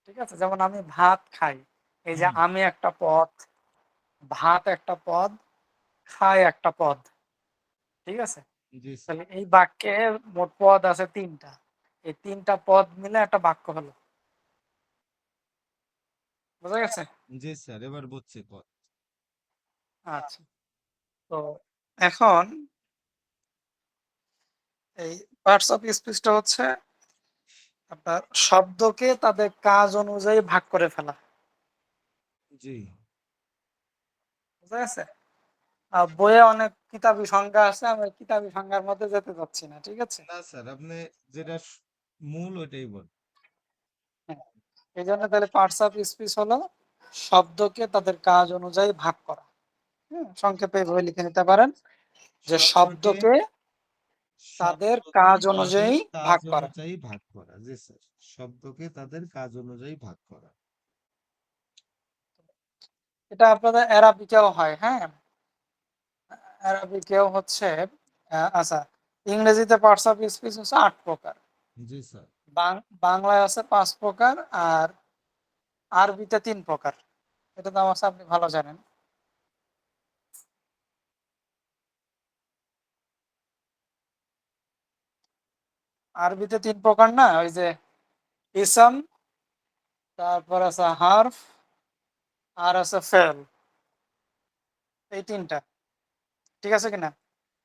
ঠিক আছে? যেমন আমি ভাত খাই। এই যে আমি একটা পদ, ভাত একটা পদ, খাই একটা পদ। ঠিক আছে? জি স্যার। তাহলে এই বাক্যে মোট পদ আছে ৩ টা। এই ৩ টা পদ মিলে একটা বাক্য হলো। বুঝা গেছে? জি স্যার, এবার বুঝছি পথ। আচ্ছা। তো এখন এই পার্টস অফ স্পিচটা হচ্ছে আপনার শব্দকে তাদের কাজ অনুযায়ী ভাগ করে ফেলা। জি। বুঝা গেছে? বইয়ে অনেক কিতাবী সংজ্ঞা আছে। আমি কিতাবী সংজ্ঞার মধ্যে যেতে চাচ্ছি না। ঠিক আছে? না স্যার, আপনি যেটা মূল ওইটাই বল। হ্যাঁ। এইজন্য তাহলে পার্টস অফ স্পিচ হলো শব্দকে তাদের কাজ অনুযায়ী ভাগ করা। সংক্ষেপে এভাবে লিখে নিতে পারেন যে শব্দকে শব্দকে তাদের কাজ তাদের অনুযায়ী কাজ ভাগ করা। অনুযায়ী ভাগ করা। জি স্যার, শব্দকে তাদের কাজ অনুযায়ী ভাগ করা। এটা আপনাদের অ্যারাবিকেও হয়, হ্যাঁ? অ্যারাবিকেও হচ্ছে আচ্ছা, ইংরেজিতে পার্টস অফ স্পিচ হচ্ছে ৮ প্রকার। জি স্যার। বাংলায় আছে ৫ প্রকার আর আরবিতে ৩ প্রকার। এটা তো আমার আপনি ভালো জানেন। আরবিতে ৩ প্রকার না? ওই যে ইসম, তারপর আছে হারফ, আর আছে ফেল। এই ৩ টা। ঠিক আছে কিনা?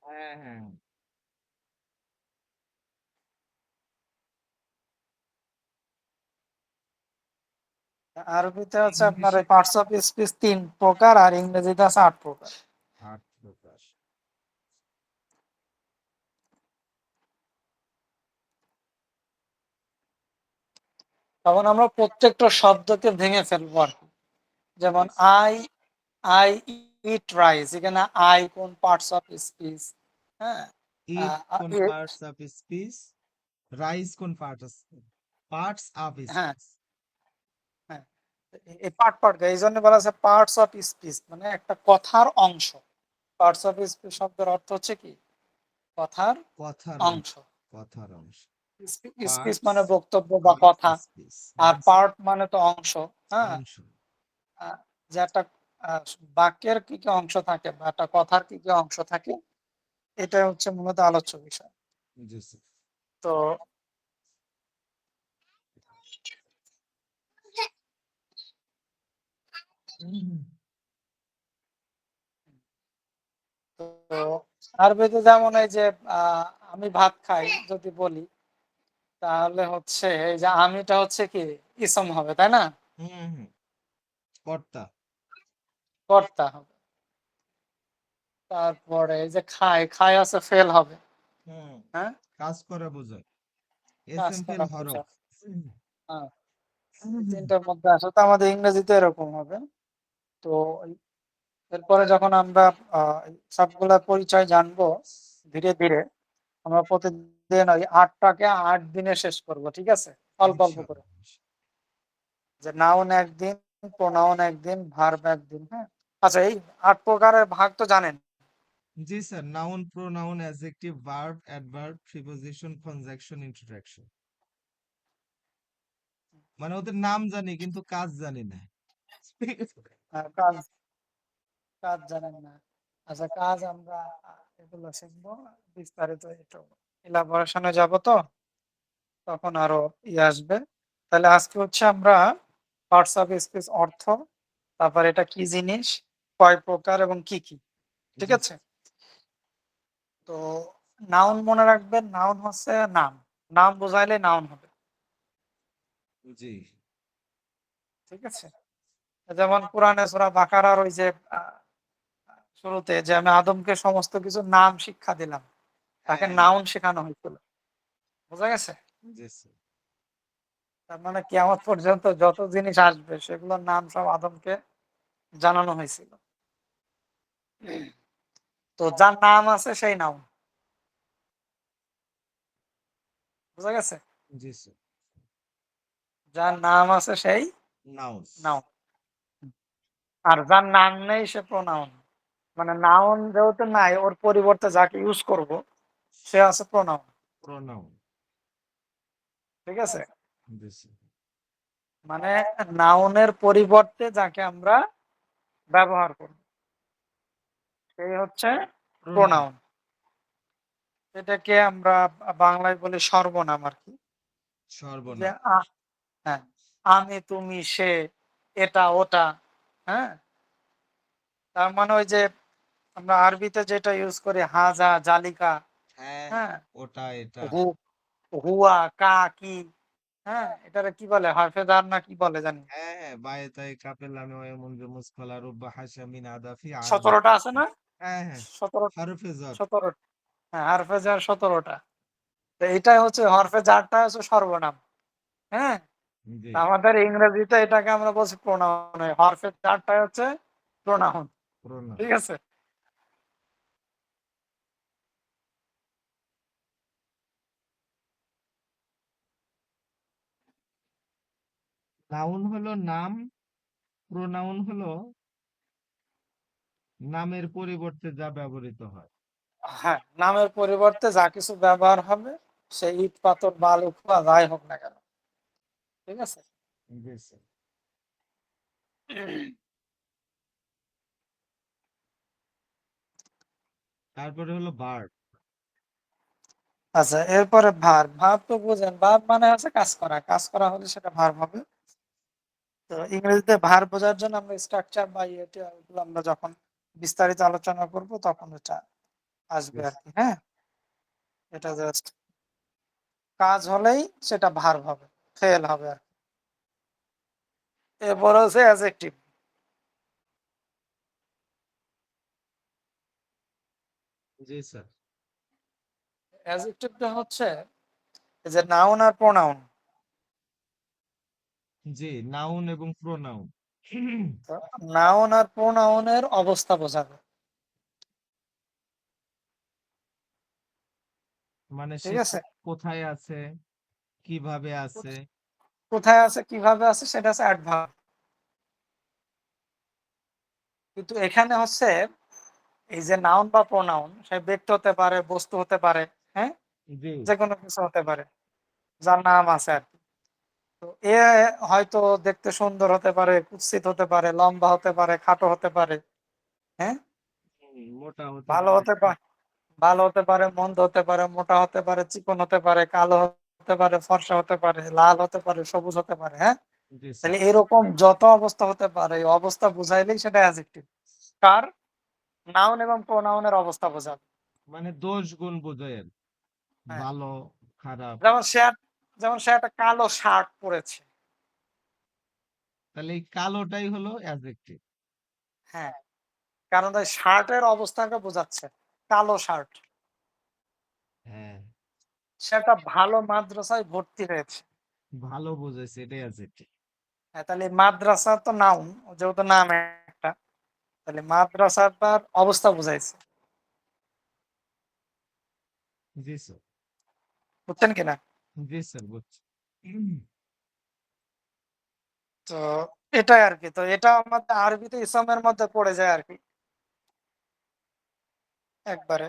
হ্যাঁ হ্যাঁ। আরবিতে হচ্ছে আপনার ইংলিশে ওই পার্টস অফ স্পিচ ৩ প্রকার আর ইংরেজিতে আছে ৮ প্রকার। ৮ প্রকার। তখন আমরা প্রত্যেকটা শব্দকে ভেঙে ফেলবো আর কি। যেমন আই আই ইট রাইস, এখানে আই কোন পার্টস অফ স্পিচ? হ্যাঁ, ইট কোন ইট, পার্টস অফ স্পিচ, রাইস কোন পার্টস পার্টস অফ হ্যাঁ স্পিচ। হ্যাঁ, এই পার্ট এই জন্য বলা আছে পার্টস অফ স্পিচ, মানে একটা কথার অংশ। পার্টস অফ স্পিচ শব্দের অর্থ হচ্ছে কি? কথার কথার অংশ। অংশ। কথার অংশ। স্পিচ পার্টস মানে বক্তব্য বা অফ কথা। স্পিচ। আর জি স্যার। পার্ট মানে তো অংশ। হ্যাঁ, অংশ। যে একটা বাক্যের কি কি অংশ থাকে বা একটা কথার কি কি অংশ থাকে, এটা হচ্ছে মূলত আলোচ্য বিষয়। জি স্যার। তো তো আরবিতে যেমন এই যে আমি ভাত খাই যদি বলি, তাহলে হচ্ছে এই যে আমিটা হচ্ছে কি ইসম হবে, তাই না? হুম হুম। কর্তা। কর্তা হবে। তারপরে এই যে খাই, খাই আছে ফেল হবে। হুম। হ্যাঁ, কাজ করা বোঝায়। কাজ এসএমপিএল করা হরফ। বোঝায়। হ্যাঁ, এই তিনটার মধ্যে আসলে তো আমাদের ইংরেজিতে এরকম হবে। তো এরপরে যখন আমরা সবগুলা পরিচয় জানবো ধীরে ধীরে, আমরা প্রতিদিন ওই ৮টাকে ৮ দিনে শেষ করব। ঠিক আছে? অল্প অল্প করে। ইনশাআল্লাহ। যে নাউন একদিন, প্রোনাউন একদিন, ভার্ব একদিন। হ্যাঁ, আচ্ছা, এই ৮ প্রকারের ভাগ তো জানেন। জি sir, noun, pronoun, adjective, verb, adverb, preposition, conjunction, interjection. মানে ওদের নাম জানি কিন্তু কাজ জানি না। কাজ কাজ জানেন না। আচ্ছা, কাজ আমরা এগুলো শিখবো বিস্তারিত, একটু ইলাবোরেশনে যাব তো, তখন আরো আসবে। তাহলে আজকে হচ্ছে আমরা পার্টস অফ স্পিচ অর্থ, তারপর এটা কি জিনিস, কয় প্রকার এবং কি কি। ঠিক জি আছে? তো নাউন মনে রাখবেন, নাউন হচ্ছে নাম। নাম বোঝাইলে নাউন হবে। জি। ঠিক আছে? যেমন কোরআনে সূরা বাকারার ওই যে শুরুতে যে আমি আদমকে সমস্ত কিছু নাম শিক্ষা দিলাম, তাকে হ্যাঁ। নাউন শেখানো হয়েছিল। বোঝা গেছে? জি স্যার। তার মানে কিয়ামত পর্যন্ত যত জিনিস আসবে সেগুলোর নাম সব আদমকে জানানো হয়েছিল। তো যার নাম আছে সেই নাউন। বুঝা গেছে? জি স্যার। যার নাম আছে সেই নাউন। নাউন। আর যার নাম নেই সে প্রোনাউন। মানে নাউন যেহেতু নাই, ওর পরিবর্তে যাকে ইউজ করব সে আছে প্রোনাউন। প্রোনাউন। ঠিক আছে? জি স্যার। মানে নাউনের পরিবর্তে যাকে আমরা ব্যবহার করব সেই হচ্ছে প্রোনাউন প্রোনাউন। এটাকে আমরা বাংলায় বলি সর্বনাম আরকি। যে সর্বনাম। হ্যাঁ, আমি, তুমি, সে, এটা, ওটা, হ্যাঁ? তার মানে ওই যে আমরা আরবিতে যেটা ইউজ করি হাজা, জালিকা, হ্যাঁ, হ্যাঁ? ওটা এটা। হু, হুয়া, কা, কি, হ্যাঁ? এটারে কি বলে? হরফে জার না কি বলে জানি? হ্যাঁ, হ্যাঁ, বায়েতাই কাপেলানো এমন মুসফলা রুব্বা হাসামিন আদাফি আরবি। ১৭ টা আছে না? হ্যাঁ, হ্যাঁ, ১৭ হরফে জ্বর। ১৭ হ্যাঁ, হরফে জার ১৭ টা। তো এইটাই হচ্ছে হরফে জারটা হচ্ছে সর্বনাম। হ্যাঁ? জি, তো আমাদের ইংরেজিতে এটাকে আমরা বলছি প্রোনাউন। হরফে জারটাই হচ্ছে প্রোনাউন। প্রোনাউন। ঠিক আছে? নাউন হলো নাম, প্রোনাউন হলো নামের পরিবর্তে যা ব্যবহৃত হয়। হ্যাঁ, নামের পরিবর্তে যা কিছু ব্যবহার হবে সে ইট, পাথর, বালু, খোয়া যাই হোক না কেন। ঠিক আছে? জি, স্যার। তারপরে হলো ভার্ব। আচ্ছা, এরপরে ভার্ব। ভার্ব তো বুঝেন। ভার্ব মানে হচ্ছে কাজ করা। কাজ করা হলে সেটা ভার্ব হবে। তো ইংরেজিতে ভার্ব বোঝার জন্য আমরা স্ট্রাকচার বা ইয়েটা এগুলো আমরা যখন বিস্তারিত আলোচনা করব তখন এটা আসবে Yes. আরকি। হ্যাঁ? এটা জাস্ট কাজ হলেই সেটা ভার্ব হবে। ফেল হবে আরকি। এরপরে হচ্ছে অ্যাডজেক্টিভ। জি, স্যার। অ্যাডজেক্টিভটা হচ্ছে এই যে নাউন আর প্রোনাউন। জি, নাউন এবং প্রোনাউন। তো নাউন আর প্রোনাউনের অবস্থা বোঝাবে। মানে ঠিক সে আছে? কোথায় আছে, কিভাবে আছে। কোথায় আছে, কিভাবে আছে সেটা হচ্ছে অ্যাডভার্ব। কিন্তু এখানে হচ্ছে এই যে নাউন বা প্রোনাউন সে ব্যক্তি হতে পারে, বস্তু হতে পারে, হ্যাঁ? জি, যেকোনো কিছু হতে পারে। যার নাম আছে আরকি। তো এ হয়তো দেখতে সুন্দর হতে পারে, কুৎসিত হতে পারে, লম্বা হতে পারে, খাটো হতে পারে, হ্যাঁ? মোটা হতে ভালো পারে। হতে পারে, ভালো হতে পারে, মন্দ হতে পারে, মোটা হতে পারে, চিকন হতে পারে, কালো হতে পারে, ফর্সা হতে পারে, লাল হতে পারে, সবুজ হতে পারে, হ্যাঁ? জি, স্যার। তাহলে এরকম যত অবস্থা হতে পারে এই অবস্থা বুঝাইলেই সেটা অ্যাডজেক্টিভ। কার? নাউন এবং প্রোনাউনের অবস্থা বোঝাবে। মানে দোষ গুণ বোঝায় আর কি। হ্যাঁ। ভালো, খারাপ। যেমন যেমন সে একটা কালো শার্ট পরেছে। তাহলে এই কালোটাই হলো অ্যাডজেক্টিভ। হ্যাঁ। কারণ ওই শার্টের অবস্থাকে বোঝাচ্ছে। কালো শার্ট। হ্যাঁ, সে একটা ভালো মাদ্রাসায় ভর্তি হয়েছে। ভালো বোঝাইছে, এটাই অ্যাডজেক্টিভ। হ্যাঁ, তাহলে মাদ্রাসা তো নাউন, যেহেতু নাম একটা। তাহলে মাদ্রাসাটার অবস্থা বুঝাইছে। জি, স্যার। বুঝছেন কিনা? জি, স্যার, বুঝছি। তো এটাই আরকি। তো এটা আমাদের আরবিতে ইসমের মধ্যে পড়ে যায় আরকি। একবারে।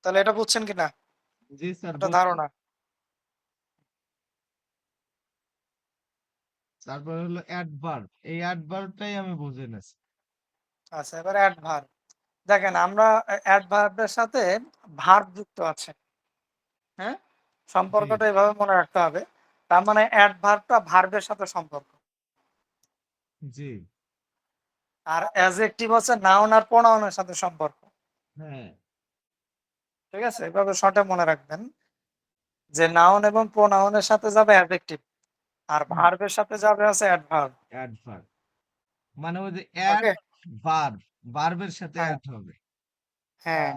তাহলে এটা বুঝছেন কিনা? জি, স্যার, একটা বুঝছি। ধারণা। তারপরে হলো অ্যাডভার্ব। এই অ্যাডভার্বটাই আমি বুঝে নেছি। আচ্ছা, এবার অ্যাডভার্ব। দেখেন আমরা অ্যাডভার্বের সাথে ভার্ব যুক্ত আছে। হ্যাঁ? জি, সম্পর্কটা এভাবে মনে রাখতে হবে। তার মানে অ্যাডভার্বটা ভার্বের সাথে সম্পর্ক। জি, আর অ্যাডজেক্টিভ হচ্ছে নাউন আর প্রোনাউনের সাথে সম্পর্ক। হ্যাঁ, ঠিক আছে? এভাবে শর্টে মনে রাখবেন যে নাউন এবং প্রোনাউনের সাথে যাবে অ্যাডজেক্টিভ আর ভার্বের সাথে যাবে হচ্ছে অ্যাডভার্ব। অ্যাডভার্ব। মানে ওই যে অ্যাড ওকে? ভার্ব, ভার্বের সাথে হ্যাঁ, অ্যাড হবে। হ্যাঁ।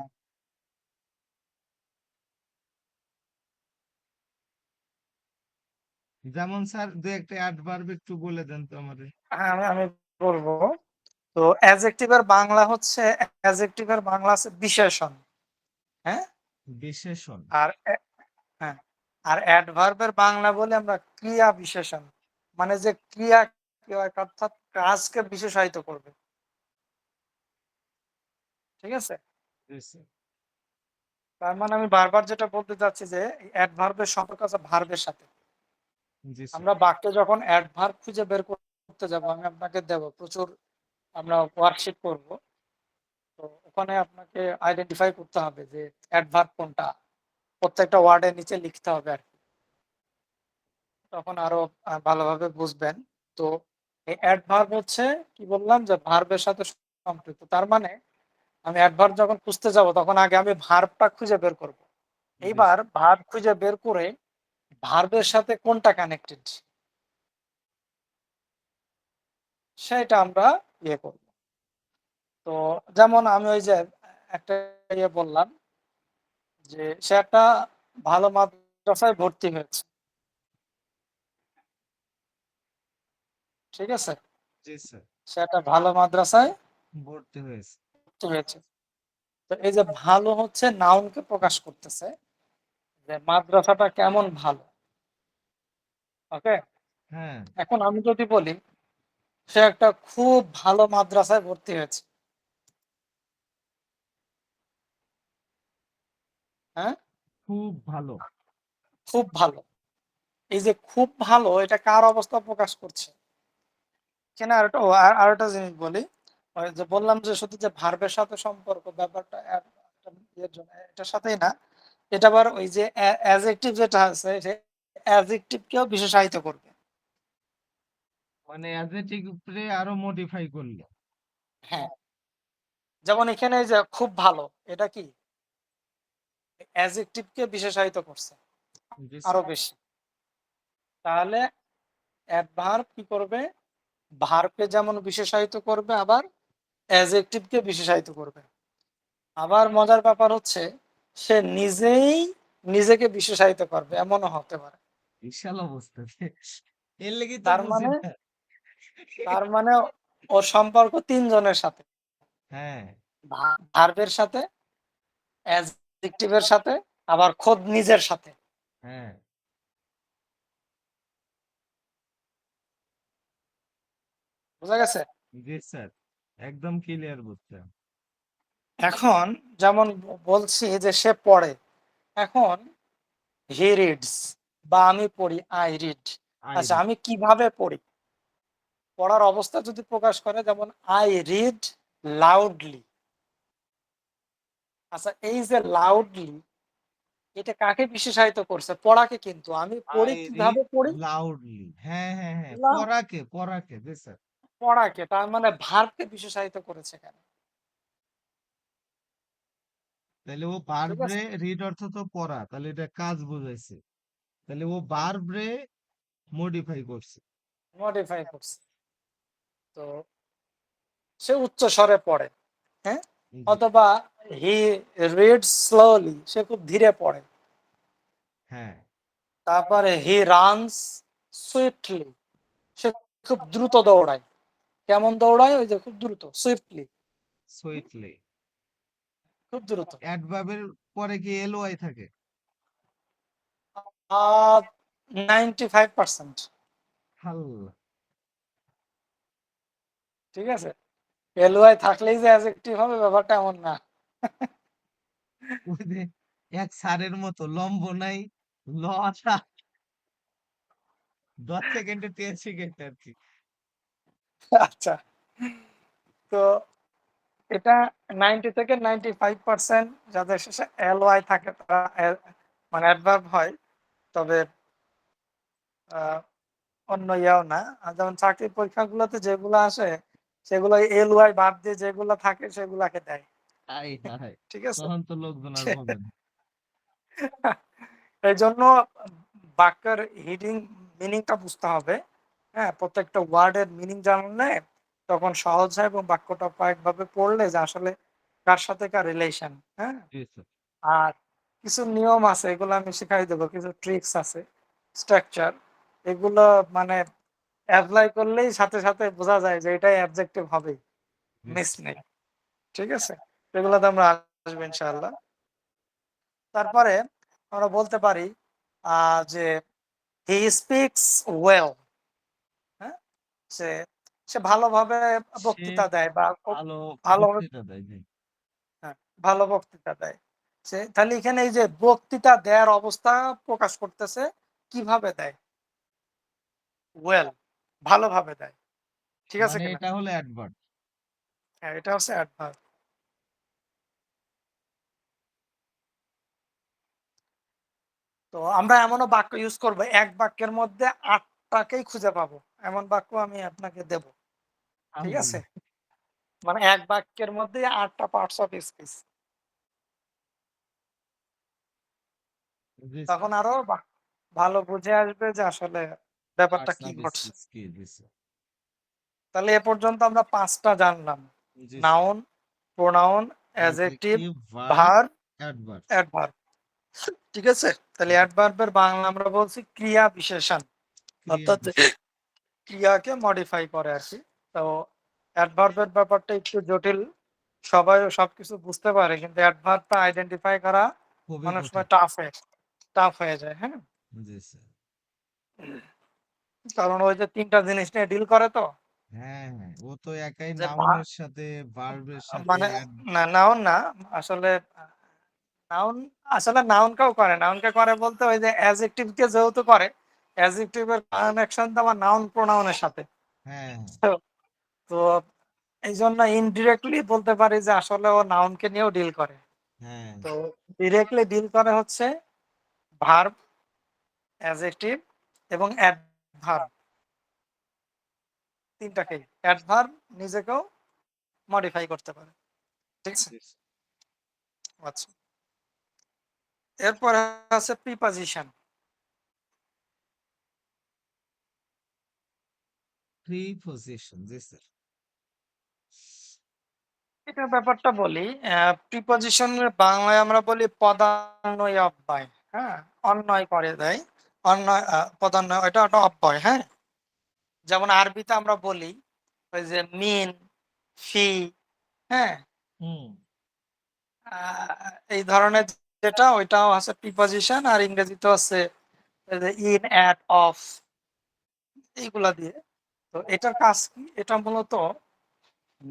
যেমন স্যার ২-১ টা অ্যাডভার্ব একটু বলে দেন তো আমারে। হ্যাঁ, আমি বলব। তো অ্যাডজেক্টিভের বাংলা হচ্ছে অ্যাডজেক্টিভের বাংলা আছে বিশেষণ। হ্যাঁ? বিশেষণ। আর হ্যাঁ। আর অ্যাডভার্বের বাংলা বলি আমরা ক্রিয়া বিশেষণ। মানে যে ক্রিয়া কি হয় অর্থাৎ কাজকে বিশেষায়িত করবে। ঠিক আছে? জি, স্যার। তার মানে আমি বারবার যেটা বলতে চাচ্ছি যে অ্যাডভার্বের সম্পর্ক আছে ভার্বের সাথে। জি স্যার। আমরা বাক্যে যখন অ্যাডভার্ব খুঁজে বের করতে যাব, আমি আপনাকে দেব প্রচুর, আমরা ওয়ার্কশিট করব। তো ওখানে আপনাকে আইডেন্টিফাই করতে হবে যে অ্যাডভার্ব কোনটা, প্রত্যেকটা ওয়ার্ডের নিচে লিখতে হবে আর কি। তখন আরো ভালোভাবে বুঝবেন। তো এই অ্যাডভার্ব হচ্ছে কি বললাম যে ভার্বের সাথে সম্পৃক্ত। তার মানে আমি অ্যাডভার্ব যখন খুঁজতে যাব তখন আগে আমি ভার্বটা খুঁজে বের করব। জি এইবার স্যার। ভার্ব খুঁজে বের করে ভার্বের সাথে কোনটা কানেক্টেড সেটা আমরা ইয়ে করব। তো যেমন আমি ওই যে একটা ইয়ে বললাম যে সে একটা ভালো মাদ্রাসায় ভর্তি হয়েছে, ঠিক আছে? জি স্যার। সে একটা ভালো মাদ্রাসায় ভর্তি হয়েছে। ভর্তি হয়েছে। তো এই যে ভালো হচ্ছে নাউনকে প্রকাশ করতেছে যে মাদ্রাসাটা কেমন ভালো। ওকে, হ্যাঁ। এখন আমি যদি বলি সে একটা খুব ভালো মাদ্রাসায় ভর্তি হয়েছে, হ্যাঁ, খুব ভালো। খুব ভালো। এই যে খুব ভালো এটা কার অবস্থা প্রকাশ করছে? এখানে আর একটা জিনিস বলি, ওই যে বললাম যে শুধু যে ভার্বের সাথে সম্পর্ক ব্যাপারটা ইয়ের জন্য এটার সাথেই না, এটা আবার ওই যে অ্যাডজেক্টিভ যেটা আছে সে অ্যাডজেক্টিভকেও বিশেষায়িত করবে। মানে অ্যাডজেক্টিভ উপরে আরো মডিফাই করলে। হ্যাঁ, যেমন এখানে এই যে খুব ভালো, এটা কি অ্যাডজেক্টিভকে বিশেষায়িত করছে জি আরো স্যার। বেশি। তাহলে অ্যাডভার্ব কি করবে? ভার্বকে যেমন বিশেষায়িত করবে আবার অ্যাডজেক্টিভকে বিশেষায়িত করবে। আবার মজার ব্যাপার হচ্ছে সে নিজেই নিজেকে বিশেষায়িত করবে, এমনও হতে পারে। বিশাল অবস্থা। এর লেগেই তো তার বুঝি মানে না। তার মানে ওর সম্পর্ক তিনজনের সাথে, হ্যাঁ। ভার্বের সাথে, অ্যাডজেক্টিভের সাথে, আবার খোদ নিজের সাথে। হ্যাঁ। বুঝা গেছে? জি স্যার। একদম ক্লিয়ার বুঝছেন। এখন যেমন বলছি যে সে পড়ে, এখন হি রিডস বা আমি পড়ি, আই রিড। আই আচ্ছা, রিড। আমি কিভাবে পড়ি? পড়ার অবস্থা যদি প্রকাশ করে, যেমন আই রিড লাউডলি। আচ্ছা, এই যে লাউডলি এটা কাকে বিশেষায়িত করছে? পড়াকে। কিন্তু আমি পড়ি আই রিড কিভাবে পড়ি? লাউডলি। হ্যাঁ, হ্যাঁ, হ্যাঁ। লাউ পড়াকে। জি স্যার। পড়াকে, তার মানে ভার্বকে বিশেষায়িত করেছে কেন? তাহলে ও ঠিক ভার্ব রে, আছে, রিড অর্থ তো পড়া। তাহলে এটা কাজ বুঝাইছে। তাহলে ও ভার্ব রে মডিফাই করছে। মডিফাই করছে। তো সে উচ্চ স্বরে পড়ে, হ্যাঁ, জি। অথবা হি রিডস স্লোলি, সে খুব ধীরে পড়ে। হ্যাঁ। তারপরে হি রানস সুইফটলি, সে খুব দ্রুত দৌড়ায়। কেমন দৌড়ায়? ওই যে খুব দ্রুত, সুইফটলি, সুইটলি। খুব দ্রুত। অ্যাডভার্বের পরে কি এলওয়াই থাকে? 95%। হাল্লা। ঠিক আছে, এলওয়াই থাকলেই যে অ্যাডজেক্টিভ হবে ব্যাপারটা এমন না। ওই যে এক স্যারের মতো লম্ব নাই, লটা 10 সেকেন্ডে 10 সেকেন্ড আর কি। আচ্ছা, তো এটা 90 থেকে 95% যাদের শেষে এলওয়াই থাকে তারা মানে অ্যাডভার্ব হয়। তবে আহ, অন্য ইয়াও না। আর যেমন চাকরির পরীক্ষাগুলোতে যেগুলো আসে সেগুলো এলওয়াই বাদ দিয়ে যেগুলো থাকে সেগুলাকে দেয়। High high. ঠিক আছে, তখন তো লোকজন আর বলে না। এই জন্য বাক্যের হিডিং মিনিংটা বুঝতে হবে। হ্যাঁ, প্রত্যেকটা ওয়ার্ডের মিনিং জানলে তখন সহজ হয়, এবং বাক্যটা কয়েকভাবে পড়লে যে আসলে কার সাথে কার রিলেশন। হ্যাঁ, জি স্যার। আর কিছু নিয়ম আছে, এগুলো আমি শিখাই দেবো, কিছু ট্রিক্স আছে, স্ট্রাকচার, এগুলো মানে অ্যাপ্লাই করলেই সাথে সাথে বোঝা যায় যে এটাই অবজেক্টিভ হবে, জি মিস স্যার। নেই। ঠিক আছে, এগুলোতে আমরা আসবো ইনশাআল্লাহ। তারপরে আমরা বলতে পারি যে হি স্পিক্স ওয়েল, হ্যাঁ, সে সে ভালোভাবে সে বক্তৃতা দেয় বা খুব ভালো ভালোভাবে, বক্তৃতা দেয়। জি। হ্যাঁ, ভালো বক্তৃতা দেয়। সে তাহলে এখানে এই যে বক্তৃতা দেওয়ার অবস্থা প্রকাশ করতেছে, কিভাবে দেয়? ওয়েল, ভালোভাবে দেয়। ঠিক আছে মানে কিনা? এটা হলো অ্যাডভার্ব। হ্যাঁ, এটা হচ্ছে অ্যাডভার্ব। তো আমরা এমনও বাক্য ইউজ করব, এক বাক্যের মধ্যে ৮ টাকেই খুঁজে পাবো। এমন বাক্য আমি আপনাকে দেব। ঠিক আছে? আল্লাহ। মানে এক বাক্যের মধ্যে ৮ টা parts of speech. G sir. তখন আরো ভালো বুঝে আসবে যে আসলে ব্যাপারটা পার্টস কি অফ ঘটছে। স্পিচ কি? জি স্যার। তাহলে এ পর্যন্ত আমরা ৫ টা জানলাম। জি sir. Noun, pronoun, adjective, adjective, verb, verb, adverb. Adverb. ঠিক আছে? তাহলে অ্যাডভার্বের বাংলা আমরা বলছি ক্রিয়া বিশেষণ। ক্রিয়া অর্থাৎ বিশেষণ। ক্রিয়াকে মডিফাই করে আরকি। তো অ্যাডভার্বের ব্যাপারটা একটু জটিল। সবাই সবকিছু বুঝতে পারে কিন্তু অ্যাডভার্বটা আইডেন্টিফাই করা খুবই অনেক কঠিন। সময় টাফ হয়ে যায়, হ্যাঁ? জি স্যার। কারণ ওই যে ৩ টা জিনিস নিয়ে ডিল করে তো। হ্যাঁ, হ্যাঁ। ও তো একাই যে নাউনের সাথে, ভার্বের সাথে মানে না নাউন না আসলে নাউন আসলে নাউনকেও করে। নাউনকে করে বলতে ওই যে অ্যাডজেক্টিভ কে যেহেতু করে, অ্যাডজেক্টিভ এর কানেকশন তো আমার নাউন প্রোনাউনের সাথে। হ্যাঁ, হ্যাঁ, তো তো এইজন্য ইনডিরেক্টলি বলতে পারি যে আসলে ও নাউনকে নিয়েও ডিল করে। হ্যাঁ। তো ডিরেক্টলি ডিল করে হচ্ছে ভার্ব, অ্যাডজেক্টিভ এবং অ্যাডভার্ব ৩ টাকেই। অ্যাডভার্ব নিজেকেও মডিফাই করতে পারে। ঠিক আছে? জি স্যার। আচ্ছা। এরপরে আছে প্রিপজিশন। প্রিপজিশন। জি স্যার। এটার ব্যাপারটা বলি। প্রিপজিশনের বাংলায় আমরা বলি পদান্বয়ী অব্যয়। হ্যাঁ? অন্বয় করে দেয়। অন্বয় পদান্বয় এটা একটা অব্যয়, হ্যাঁ? যেমন আরবিতে আমরা বলি ওই যে মিন, ফি, হ্যাঁ? হুম। আ এই ধরনের যেটা ওইটাও আছে প্রিপজিশন আর ইংরেজিতে হচ্ছে এই যে ইন, এট, অফ এইগুলা দিয়ে। তো এটার কাজ কি? এটা মূলত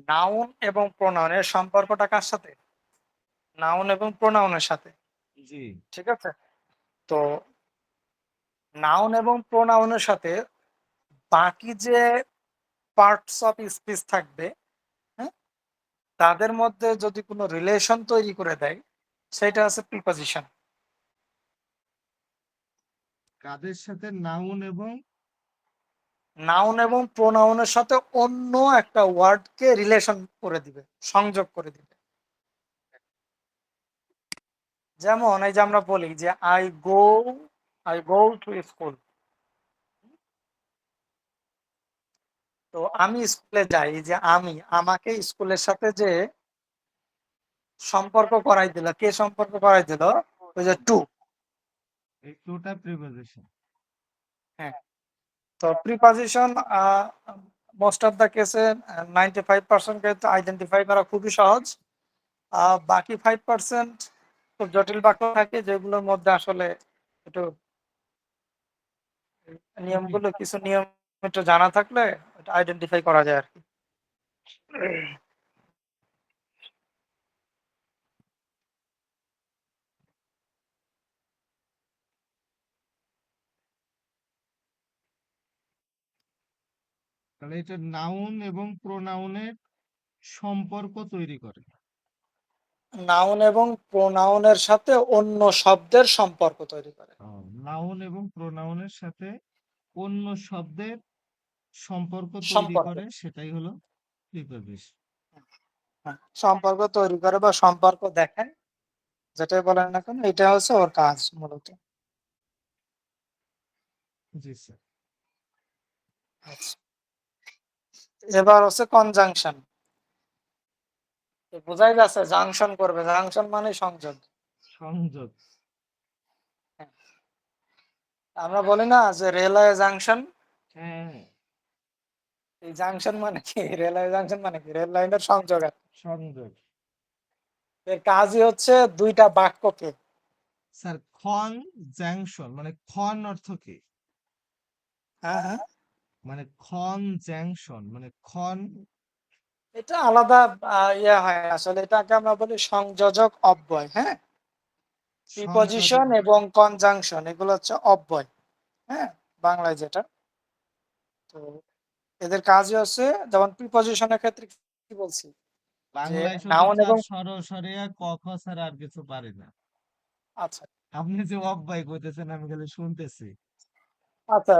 নাউন এবং প্রোনাউন এর সম্পর্কটা কার সাথে? নাউন এবং প্রোনাউনের সাথে। জি। ঠিক আছে? তো নাউন এবং প্রোনাউনের সাথে বাকি যে পার্টস অফ স্পিচ থাকবে, হ্যাঁ? তাদের মধ্যে যদি কোনো রিলেশন তৈরি করে দেয়, সেটা হচ্ছে প্রিপজিশন। কাদের সাথে? নাউন এবং নাউন এবং প্রোনাউনের সাথে অন্য একটা ওয়ার্ডকে রিলেশন করে দিবে, সংযোগ করে দিবে। যেমন এই যে আমরা বলি যে আই গো টু স্কুল। তো আমি স্কুলে যাই, এই যে আমি আমাকে স্কুলের সাথে যে সম্পর্ক করাই দিল, কে সম্পর্ক করাই দিল? ওই যে টু। এই টুটা প্রিপজিশন। হ্যাঁ, তো প্রিপজিশন মোস্ট অফ দ্য কেসে 95% ক্ষেত্রে আইডেন্টিফাই করা খুবই সহজ। বাকি 5% খুব জটিল বাক্য থাকে যেগুলোর মধ্যে আসলে একটু কঠিন। কিছু নিয়ম একটু জানা থাকলে এটা আইডেন্টিফাই করা যায় আর কি। তাহলে এটা নাউন এবং প্রোনাউনের সম্পর্ক তৈরি করে। নাউন এবং প্রোনাউনের সাথে অন্য শব্দের সম্পর্ক তৈরি করে। নাউন এবং প্রোনাউনের সাথে অন্য শব্দের সম্পর্ক তৈরি সম্পর্ক, করে, সেটাই হলো প্রিপজিশন। হ্যাঁ, সম্পর্ক তৈরি করে বা সম্পর্ক দেখায়, যেটাই বলেন না কেন এটা হচ্ছে ওর কাজ মূলত। জি স্যার। আচ্ছা, এবার হচ্ছে কনজাংশন। বোঝাই যাচ্ছে জাংশন করবে, জাংশন মানে সংযোগ। সংযোগ। হ্যাঁ, আমরা বলি না যে রেলওয়ে জাংশন। হ্যাঁ। এই জাংশন মানে কি? রেলওয়ে জাংশন মানে কি? রেল লাইনের সংযোগ আর কি। সংযোগ। এর কাজই হচ্ছে দুইটা বাক্যকে। স্যার, খন জ্যাংশন মানে খন অর্থ কি? হ্যাঁ, হ্যাঁ, মানে খন জ্যাংশন মানে খন এটা আলাদা ইয়ে হয় আসলে, এটাকে আমরা বলি সংযোজক অব্যয়, হ্যাঁ? সংযোজন। প্রিপজিশন এবং কনজাংশন এগুলো হচ্ছে অব্যয়, হ্যাঁ? বাংলায় যেটা। তো এদের কাজই হচ্ছে যেমন প্রিপজিশনের ক্ষেত্রে কি বলছি যে বাংলায় শুধু নাউন চার এবং সরিয়া ক খ ছাড়া আর কিছু পারি না। আচ্ছা আপনি যে অব্যয় কইতেছেন আমি খালি শুনতেছি। আচ্ছা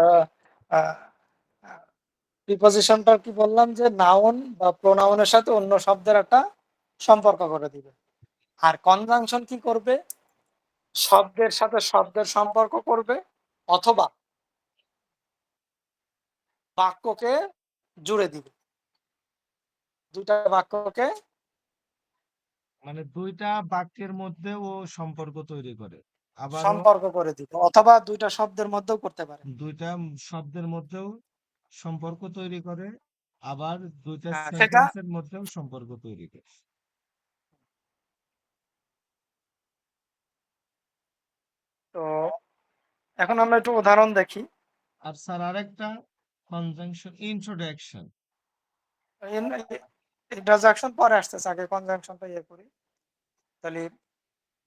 প্রিপজিশনটা কি বললাম যে নাউন বা প্রোনাউনের সাথে অন্য শব্দের একটা সম্পর্ক করে দিবে। আর কনজাংশন কি করবে? শব্দের সাথে শব্দের সম্পর্ক করবে অথবা বাক্যকে জুড়ে দিবে। দুইটা বাক্যকে মানে ২ টা বাক্যের মধ্যে ও সম্পর্ক তৈরি করে। আবারও সম্পর্ক করে দিবে অথবা দুইটা শব্দের মধ্যেও করতে পারে। ২ টা শব্দের মধ্যেও সম্পর্ক তৈরি করে, আবার ২ টা সেটা সেন্টেন্সের মধ্যেও সম্পর্ক তৈরি করে। তো এখন আমরা একটু উদাহরণ দেখি। আর স্যার আরেকটা কনজাংশন ইন্ট্রোডাকশন। ইন্টারজেকশন পরে আসতেছে, আগে কনজাংশনটা ইয়ে করি। তাহলে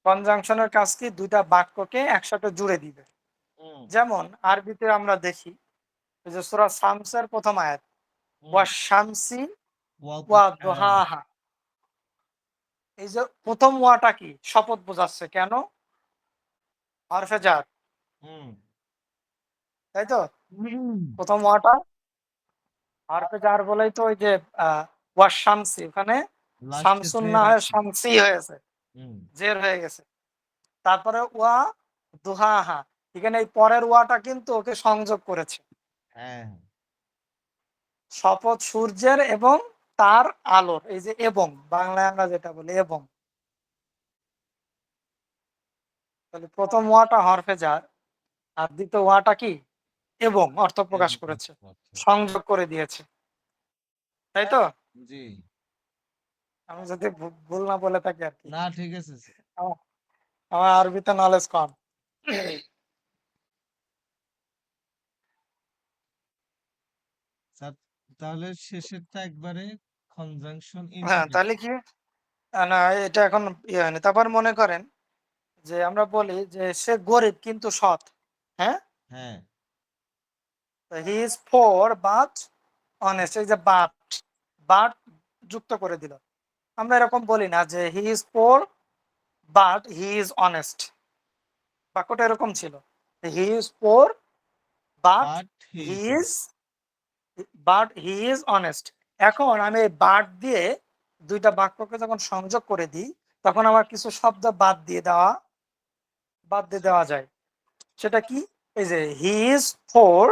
কনজাংশনের কাজ কি? দুইটা বাক্যকে একসাথে জুড়ে দিবে। হুম, যেমন আরবিতে আমরা দেখি এই যে সূরা শামসের প্রথম আয়াত হুম। ওয়া শামসি ওয়া ওয়াদুহা। দুহাহা। এই যে প্রথম ওয়াটা কি? শপথ বোঝাচ্ছে। কেন? হরফে জার, হুম। তাই তো? হুম। প্রথম ওয়াটা হরফে জার বলেই তো ওই যে ওয়া শামসি ওখানে লাস্টে শামসুন জের না হয়ে আছে। শামসি হয়েছে, হুম। জের হয়ে গেছে। তারপরে ওয়া দুহাহা, এখানে এই পরের ওয়াটা কিন্তু ওকে সংযোগ করেছে। হ্যাঁ। শপথ সূর্যের এবং তার আলোর, এই যে এবং বাংলায় আমরা যেটা বলি এবং, তাহলে প্রথম ওয়াটা হরফে জার আর দ্বিতীয় ওয়াটা কি? এবং অর্থ প্রকাশ এবং করেছে, আচ্ছা। সংযোগ করে দিয়েছে, তাই তো? জি। আমি যদি ভুল না বলে থাকি আর কি। না ঠিক আছে স্যার। আমার আমার আরবিতে নলেজ কম। স্যার তাহলে শেষেরটা একবারে কনজাংশন হ্যাঁ, তাহলে ইন্ট্রোডাকশন। কি? না, এটা এখন ইয়ে হয়নি। তারপর মনে করেন যে আমরা বলি যে সে গরিব কিন্তু সৎ। হ্যাঁ? হ্যাঁ। হি ইজ পোর বাট অনেস্ট, এই যে বাট যুক্ত করে দিল। আমরা এরকম বলি না যে he is poor but he is honest. বাক্যটা এরকম ছিল। হি is poor but but he he is is honest. এখন আমি এই বাট দিয়ে দুইটা বাক্যকে যখন সংযোগ করে দিই তখন আমার কিছু শব্দ বাদ দিয়ে দেওয়া যায়। সেটা কি? এই যে he is poor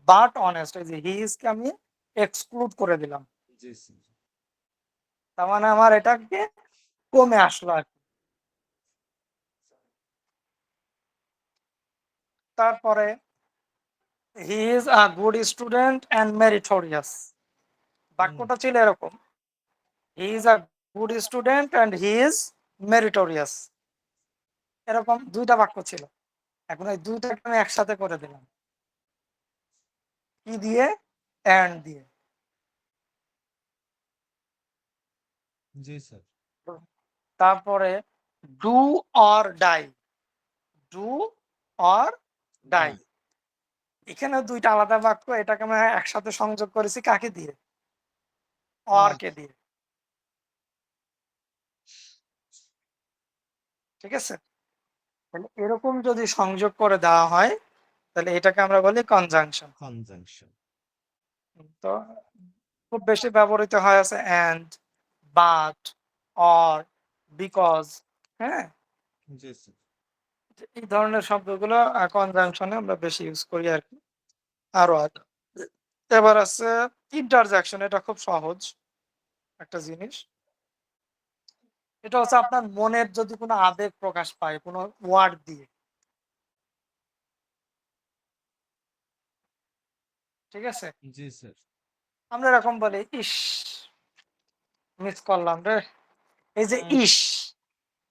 but honest, এই যে হি ইজ কে আমি এক্সক্লুড করে দিলাম। জি স্যার। তার মানে আমার এটাকে কমে আসলো আর কি। তারপরে he is a good student and meritorious. হুম। বাক্যটা ছিল এরকম, he is a good student and he is meritorious. এরকম দুইটা বাক্য ছিল। এখন এই দুইটাকে আমি একসাথে করে দিলাম। কি দিয়ে? অ্যান্ড দিয়ে। জি স্যার। তারপরে do or die, do or die. Done. এখানে দুইটা আলাদা বাক্য, এটাকে আমি একসাথে সংযোগ করেছি কাকে দিয়ে? Or watch. কে দিয়ে। ঠিক আছে? তাহলে এরকম যদি সংযোগ করে দেওয়া হয় তাহলে এটাকে আমরা বলি কনজাংশন। কনজাংশন। তো খুব বেশি ব্যবহৃত হয় আছে এন্ড, বাট, অর, বিকজ। হ্যাঁ, জি স্যার। এই ধরনের শব্দগুলো কনজাংশনে আমরা বেশি ইউজ করি আর কি। আরো আছে। এবার আছে ইন্টারজেকশন, এটা খুব সহজ একটা জিনিস। এটা হচ্ছে আপনার মনের যদি কোনো আবেগ প্রকাশ পায় কোনো ওয়ার্ড দিয়ে, ঠিক আছে? জি স্যার। আমরা এরকম বলি ইস, মিস করলাম রে, এই যে হুম। ইস,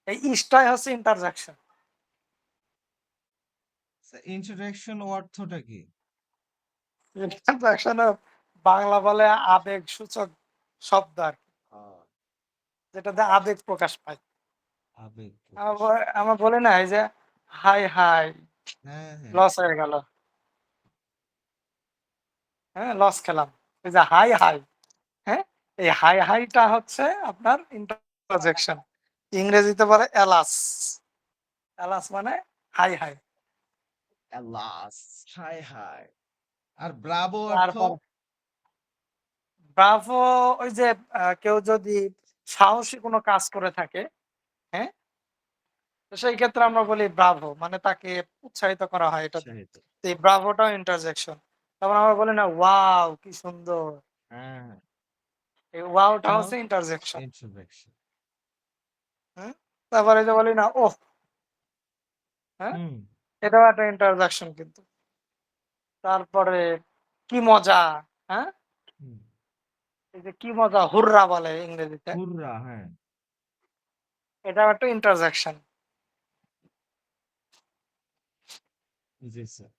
এই ইসটাই হচ্ছে ইন্টারজেকশন। ইন্ট্রোডাকশন অর্থটা কি? ইন্টারজেকশনে বাংলা বলে আবেগ সূচক শব্দ আর কি, যেটাতে আবেগ প্রকাশ পায়। আবেগ প্রকাশ। আমরা বলি না এই যে হাই হাই, হ্যাঁ, হ্যাঁ। লস হয়ে গেল। হ্যাঁ? লস খেলাম। এই যে হাই, হাই, হ্যাঁ? এই হাই, হাইটা হচ্ছে আপনার ইন্টারজেকশন। ইংরেজিতে বলে এলাস। এলাস মানে হাই, হাই। এলাস, হায় হায়। আর ব্রাভো অর্থ? তারপর ব্রাভো ওই যে কেউ যদি সাহসী কোনো কাজ করে থাকে, হ্যাঁ? তো সেই ক্ষেত্রে আমরা বলি ব্রাভো মানে তাকে উৎসাহিত করা হয় এটা দিয়ে। উৎসাহিত। তো এই ব্রাভোটাও ইন্টারজেকশন। তারপর আমরা বলি না ওয়াও কি সুন্দর। হ্যাঁ, এই ওয়াওটা এটাও হচ্ছে ইন্টারজেকশন। ইন্ট্রোডাকশন। হুম? তারপরে যে বলি না ওহ, হ্যাঁ? হুম, এটাও একটা ইন্টারজেকশন কিন্তু। তারপরে কি মজা, হ্যাঁ? হুম। এই যে কি মজা হুররা বলে ইংরেজিতে। হুররা, হ্যাঁ। এটাও একটা ইন্টারজেকশন। জি স্যার।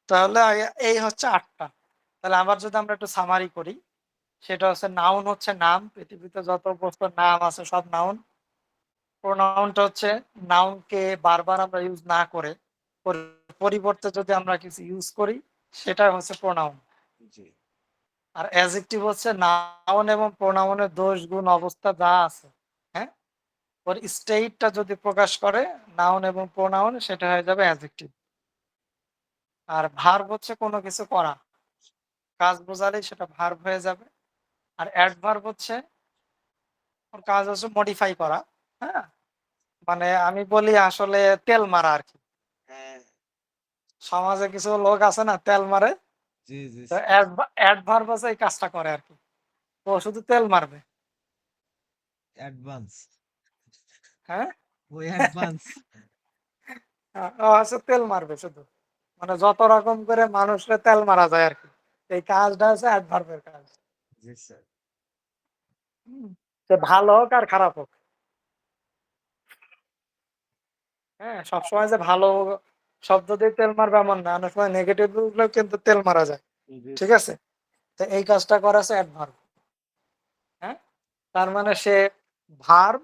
তাহলে এই হচ্ছে ৮ টা। তাহলে আবার যদি আমরা একটু সামারি করি, সেটা হচ্ছে নাউন হচ্ছে নাম। পৃথিবীতে যত বস্তুর নাম আছে সব নাউন। প্রোনাউনটা হচ্ছে নাউনকে বারবার আমরা ইউজ না করে পরিবর্তে যদি আমরা কিছু ইউজ করি সেটাই হচ্ছে প্রোনাউন। জি। আর অ্যাডজেক্টিভ হচ্ছে নাউন এবং প্রোনাউনের দোষ, গুণ, অবস্থা যা আছে, হ্যাঁ? ওর স্টেটটা যদি প্রকাশ করে নাউন এবং প্রোনাউন সেটা হয়ে যাবে অ্যাডজেক্টিভ। আর ভার্ব হচ্ছে কোনো কিছু করা। কাজ বোঝালেই সেটা ভার্ব হয়ে যাবে। আর অ্যাডভার্ব হচ্ছে ওর কাজ হচ্ছে মডিফাই করা। হ্যাঁ? মানে আমি বলি আসলে তেল মারা আরকি। হ্যাঁ। সমাজে কিছু লোক আছে না তেল মারে। জি, জি তো স্যার। অ্যাডভার্ব হচ্ছে এই কাজটা করে আরকি। ও শুধু তেল মারবে। অ্যাডভান্স। হ্যাঁ? ওই অ্যাডভান্স। ও হচ্ছে তেল মারবে শুধু। মানে যত রকম করে মানুষরে তেল মারা যায় আরকি। এই কাজটা হচ্ছে অ্যাডভার্বের কাজ। জি স্যার। হুম? সে ভালো হোক আর খারাপ হোক। হ্যাঁ? সবসময় যে ভালো শব্দ দিয়ে তেল মারবে এমন না। অনেক সময় নেগেটিভ গুলোও কিন্তু তেল মারা যায়। জি ঠিক স্যার। আছে? তো এই কাজটা করে হচ্ছে অ্যাডভার্ব। হ্যাঁ? তার মানে সে ভার্ব,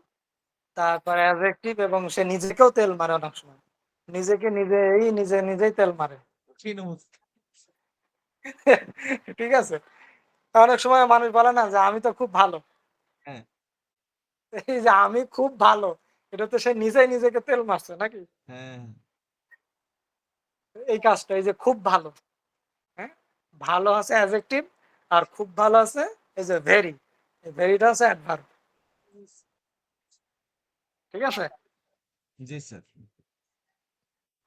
তারপরে অ্যাডজেক্টিভ এবং সে নিজেকেও তেল মারে অনেক সময়। নিজেকে নিজেই তেল মারে। কঠিন অবস্থা। ঠিক আছে? অনেক সময় মানুষ বলে না যে আমি তো খুব ভালো। হ্যাঁ, এই যে আমি খুব ভালো, এটা তো সে নিজেই নিজেকে তেল মারছে নাকি? হ্যাঁ। এই কাজটা এই যে খুব ভালো, হ্যাঁ? ভালো আছে অ্যাডজেক্টিভ আর খুব ভালো আছে এই যে ভেরি। এই ভেরিটা হচ্ছে অ্যাডভার্ব। ঠিক আছে? জি স্যার।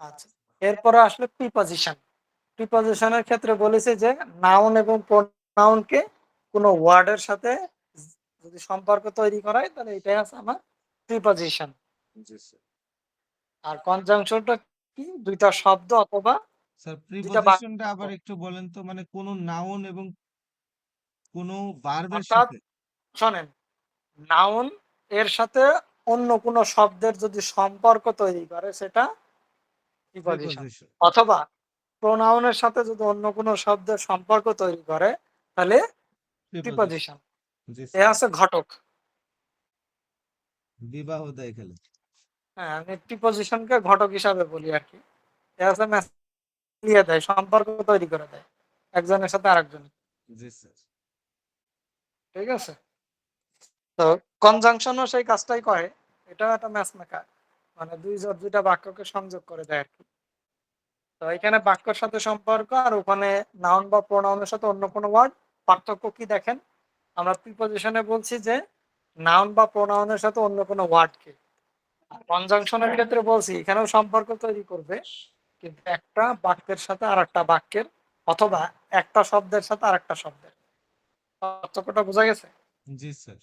আচ্ছা। এরপরে আসলে প্রিপজিশন। প্রিপজিশনের ক্ষেত্রে বলেছি যে নাউন এবং প্রোনাউনকে কোনো ওয়ার্ডের সাথে যদি সম্পর্ক তৈরি করায় তাহলে এটাই আছে আমার প্রিপজিশন। জি স্যার। আর কনজাংশনটা কি? ২ টা শব্দ অথবা স্যার ২ টা প্রিপজিশনটা বাক্য। আবার একটু বলেন তো, মানে কোন নাউন এবং কোন ভার্বের অর্থাৎ সাথে? শোনেন, নাউন এর সাথে অন্য কোনো শব্দের যদি সম্পর্ক তৈরি করে সেটা প্রিপজিশন। প্রিপজিশন। অথবা প্রোনাউনের সাথে যদি অন্য কোনো শব্দের সম্পর্ক তৈরি করে তাহলে প্রিপজিশন। প্রিপজিশন। জি এ স্যার। আছে ঘটক। বিবাহ দেয় খেলে। হ্যাঁ, আমি প্রিপজিশনকে ঘটক হিসাবে বলি আরকি। এ আছে মিলিয়ে দেয়, সম্পর্ক তৈরি করে দেয়। একজনের সাথে আরেকজনের। জি স্যার। ঠিক আছে? তো কনজাংশনও সেই কাজটাই করে। এটাও একটা ম্যাচ মেকার। মানে ২ টা বাক্যকে সংযোগ করে দেয় আরকি। তো এখানে বাক্যের সাথে সম্পর্ক আর ওখানে নাউন বা প্রোনাউনের সাথে অন্য কোনো ওয়ার্ড। পার্থক্য কি দেখেন? আমরা প্রিপজিশনে বলছি যে নাউন বা প্রোনাউনের সাথে অন্য কোনো ওয়ার্ডকে। আর কনজাংশনের ক্ষেত্রে বলছি এখানেও সম্পর্ক তৈরি করবে। কিন্তু একটা বাক্যের সাথে আরেকটা বাক্যের অথবা একটা শব্দের সাথে আরেকটা শব্দের। পার্থক্যটা বোঝা গেছে? জি স্যার।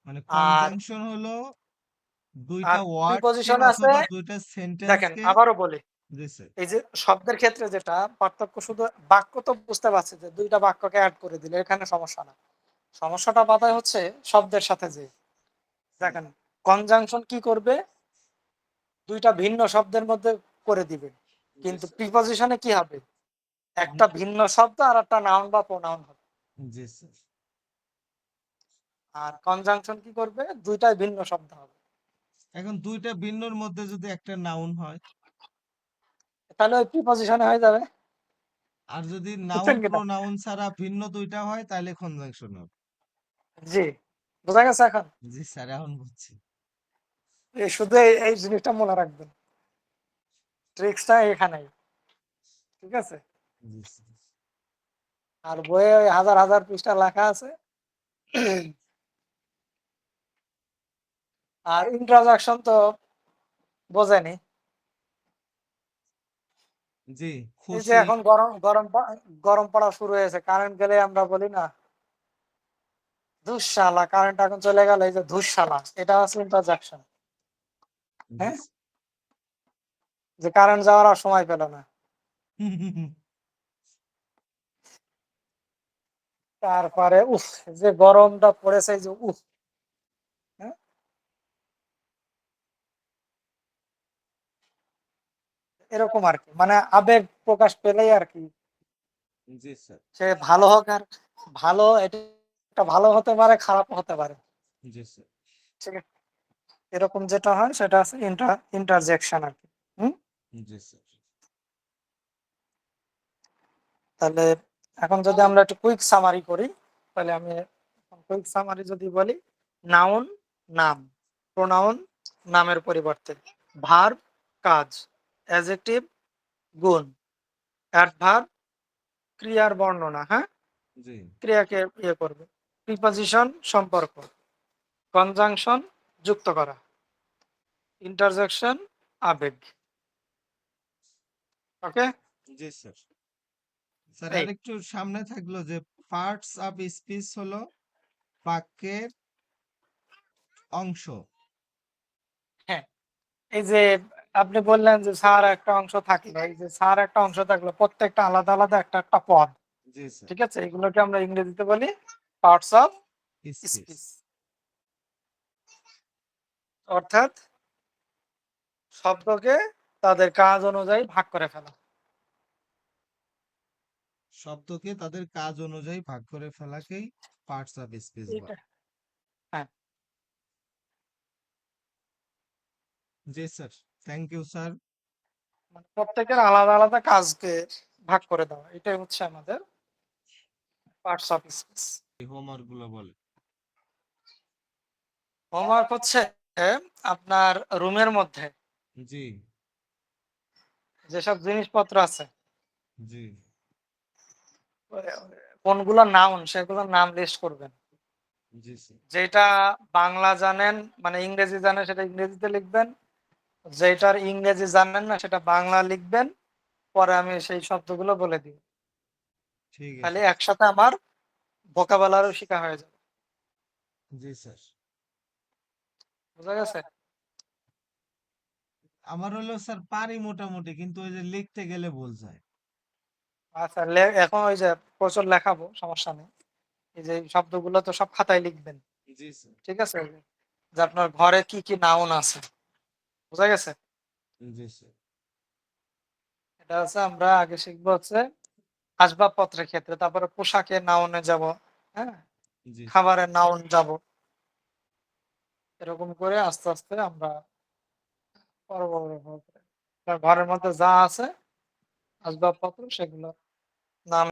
মানে আর কনজাংশন হলো ২ টা ওয়ার্ডকে প্রিপজিশন আছে অথবা ২ টা দেখেন সেন্টেন্সকে। আবারও বলি। জি স্যার। এই যে শব্দের ক্ষেত্রে যেটা পার্থক্য শুধু বাক্য তো বুঝতে পারছি যে ২ টা বাক্যকে এড করে দিলে এখানে সমস্যা না। সমস্যাটা বাধায় হচ্ছে শব্দের সাথে যে দেখেন কনজাংশন কি করবে ২ টা ভিন্ন শব্দের মধ্যে করে দিবে। জি কিন্তু স্যার। প্রিপজিশনে কি হবে? একটা ভিন্ন শব্দ আর একটা নাউন বা প্রোনাউন হবে। জি স্যার। আর কনজাংশন কি করবে? ২ টাই ভিন্ন শব্দ হবে। এখন ২ টা ভিন্নর মধ্যে যদি একটা নাউন হয়? তাহলে ওই প্রিপজিশনে হয়ে যাবে। আর যদি নাউন বুঝছেন কিনা? প্রোনাউন ছাড়া ভিন্ন দুইটা হয় তাহলে কনজাংশন হবে। জি, বোঝা গেছে এখন? জি স্যার, এখন বুঝছি। শুধু এই জিনিসটা মনে রাখবেন। ট্রিক্সটা এখানেই। ঠিক আছে? জি স্যার। আর বইয়ে ওই হাজার হাজার পৃষ্ঠা লেখা আছে। আর ইন্ট্রোডাকশন তো বোঝেনি। জি, এই যে খুশি। এখন গরম পড়া শুরু হয়েছে, কারেন্ট গেলে আমরা বলি না ধুস কারেন্ট এখন চলে গেল, এই যে ধুস এটা হচ্ছে ইন্টারজাকশন। জি হ্যাঁ, যে কারেন্ট যাওয়ার আর সময় পেল না। তারপরে উফ, যে গরমটা পড়েছে, যে উফ। হ্যাঁ, এরকম আর কি, মানে আবেগ প্রকাশ পেলেই আর কি, জি স্যার। সে ভালো হোক আর ভালো, এটা ভালো হতে পারে, খারাপ হতে পারে। জি স্যার। ঠিক আছে, এরকম যেটা হয় সেটা আছে ইন্টারজেকশন আর কি। হুম, জি স্যার। তাহলে এখন যদি আমরা একটু কুইক সামারি করি, তাহলে আমি কুইক সামারি যদি বলি, নাউন নাম, প্রোনাউন নামের পরিবর্তে, ভার্ব কাজ, অ্যাডজেক্টিভ গুণ, অ্যাডভার্ব ক্রিয়ার বর্ণনা, হ্যাঁ, জি। ক্রিয়াকে ইয়ে করবে, প্রিপজিশন সম্পর্ক, কনজাংশন যুক্ত করা, ইন্টারজেকশন আবেগ। ওকে, জি স্যার। স্যার এই আরেকটু সামনে থাকলো যে পার্টস অফ স্পিচ হলো বাক্যের অংশ। হ্যাঁ, এই যে আপনি বললেন যে স্যার একটা অংশ থাকলো, এই যে স্যার একটা অংশ থাকলো, প্রত্যেকটা আলাদা আলাদা একটা একটা পদ। জি স্যার। ঠিক আছে, এগুলোকে আমরা ইংরেজিতে বলি পার্টস অফ স্পিচ। স্পিচ। অর্থাৎ শব্দকে তাদের কাজ অনুযায়ী ভাগ করে ফেলা। শব্দকে তাদের কাজ অনুযায়ী ভাগ করে ফেলাকেই পার্টস অফ স্পিচ এটা, বলে। হ্যাঁ, জি স্যার। Thank you sir. মানে প্রত্যেকের আলাদা আলাদা কাজকে ভাগ করে দেওয়া, এটাই হচ্ছে আমাদের পার্টস অফ স্পিচ। এই হোমওয়ার্ক গুলো বলে। হোমওয়ার্ক হচ্ছে আপনার রুমের মধ্যে জি। যেসব জিনিসপত্র আছে, জি। কোনগুলো নাউন সেগুলোর নাম লিস্ট করবেন। জি স্যার। যেটা বাংলা জানেন, মানে ইংরেজি জানেন, সেটা ইংরেজিতে লিখবেন। যেটার ইংরেজি জানেন না সেটা বাংলা লিখবেন। পরে আমি সেই শব্দগুলো বলে দিই, ঠিক তাহলে আছে। একসাথে আমার ভোকাবুলারিও শেখা হয়ে যাবে। জি স্যার। বুঝা গেছে? আমার হলো স্যার পারি মোটামুটি, কিন্তু ওই যে লিখতে গেলে ভুল যায়। আচ্ছা, এখন ওই যে প্রচুর লেখাবো, সমস্যা নেই। এই যে এই শব্দগুলো তো সব খাতায় লিখবেন। জি স্যার। ঠিক আছে, যে আপনার ঘরে কি কি নাউন আছে। বুঝা গেছে? জি স্যার। এটা হচ্ছে আমরা আগে শিখবো হচ্ছে আসবাবপত্রের ক্ষেত্রে, তারপরে পোশাকের নাউনে যাব, হ্যাঁ, জি স্যার। খাবারের নাউন যাব। এরকম করে আস্তে আস্তে আমরা পরবর্তী ঘরের মধ্যে যা আছে আসবাবপত্র সেগুলো নাম